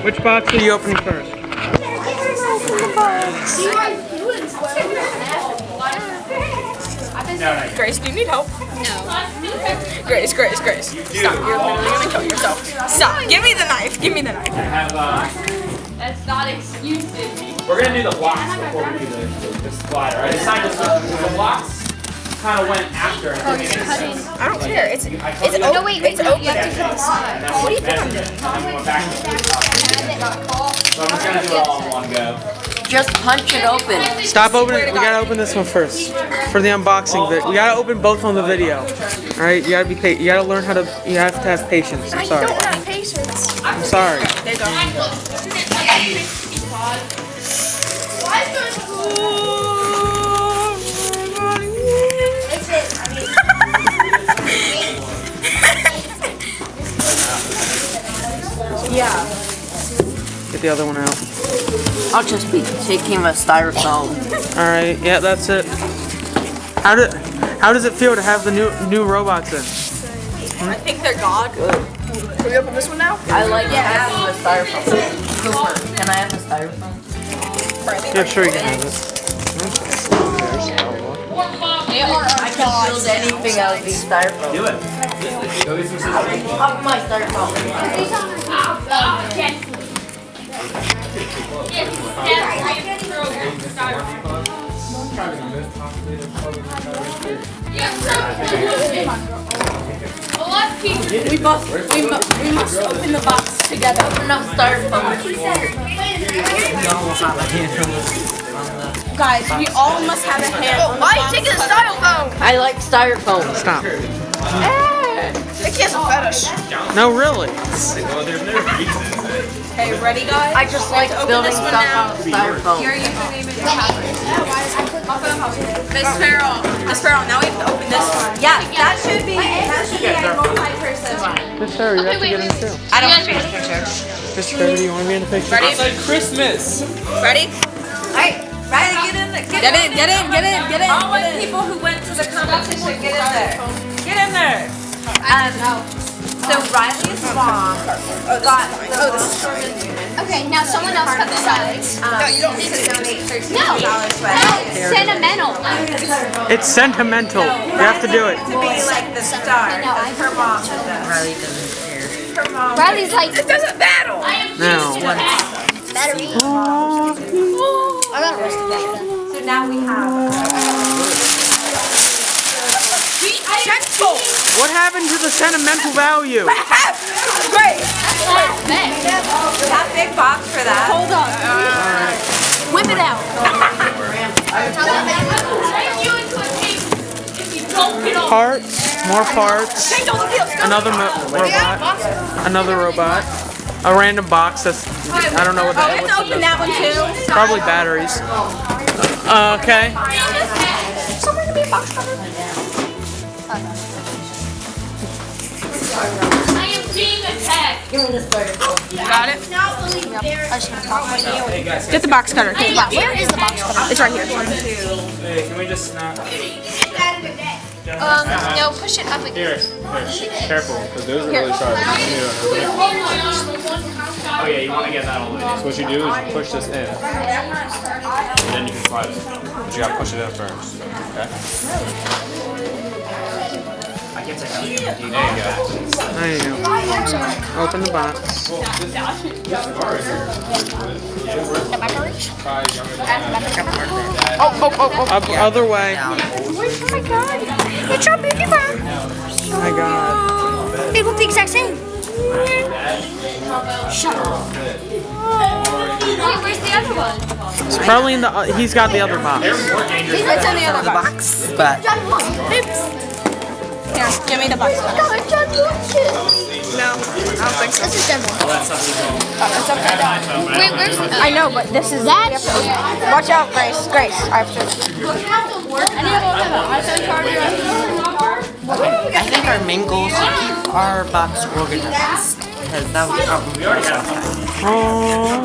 Which box are you opening first? Grace, do you need help? No. Grace. Stop. You're literally gonna kill yourself. Stop. Give me the knife. Give me the knife. That's not excuses. We're gonna do the blocks before we do the slider. I decided the blocks kind of went after. Oh, you're cutting. I don't care. It's No, wait, it's open. you have to cut the side. What do you think I'm doing? And then we went back to the top. So I'm just gonna do it all in one go. Just punch it open. Stop opening. We gotta open this one first for the unboxing bit. We gotta open both on the video. All right, you gotta be you gotta learn how to. You have to have patience. I'm sorry. I don't have patience. I'm sorry. There you go. Yeah. Get the other one out. I'll just be taking a styrofoam. All right. Yeah, that's it. How does it feel to have the new robots in? I think they're God. Can we open this one now? I like having the styrofoam. Cooper, can I have the styrofoam? Yeah, sure you can have it. I can build anything out of these styrofoam. Do it. Go get some scissors. Of my styrofoam. We must open the box together. Open up styrofoam. Guys, we all must have a hand. Why are you taking the styrofoam? I like styrofoam. Stop. It can't a fetish. No, really. Okay, ready, guys? I just like building stuff out of styrofoam. Your username and your password. Miss Farrell, now we have to open this one. Yeah, that should be a multi-person one. Miss Sarah, you have to get in too. I don't want to be in the picture. Miss Sarah, do you want to be in the picture? Ready? It's like Christmas. Ready? Alright, ready, get in there. Get in. All the people who went to the competition, get in there. Get in there. So Riley's mom got Okay, now someone else cut the sides. No, you don't need to. No, sentimental. It's sentimental. You have to do it. to be like the star. No, I- Her mom did that. Riley doesn't care. Her mom. Riley's like, It doesn't matter. Now. battery. I got arrested back then. So now we have. Gentle. What happened to the sentimental value? Great. That big box for that. Hold on. Whip it out. Parts, more parts, another robot, another robot, a random box that's, I don't know what Oh, we that have to open that one too. Probably batteries. Okay. Someone give me a box cover. I am being attacked. Got it? Get the box cutter. Get the box. Where is the box cutter? It's right here. Hey, can we just not? No, push it up again. Here, careful, because those are really sharp. Oh yeah, you want to get that all the way. So what you do is you push this in, and then you can slide it. But you gotta push it in first. Okay. I can't say that. There you go. There you go. Open the box. Up, other way. Oh my god. It's your beauty bar. Oh my god. They look the exact same. Shut up. Wait, where's the other one? It's probably in the, he's got the other box. It's in the other box. But Oops. Here, give me the box cutter. No, it's John Lucas. No, I don't think so. This is John Lucas. It's upside down. Wait, where's the... I know, but this is. That's... Watch out, Grace. Grace, I have to. I think our main goal is to keep our box organized. Because that was probably We already had a oh,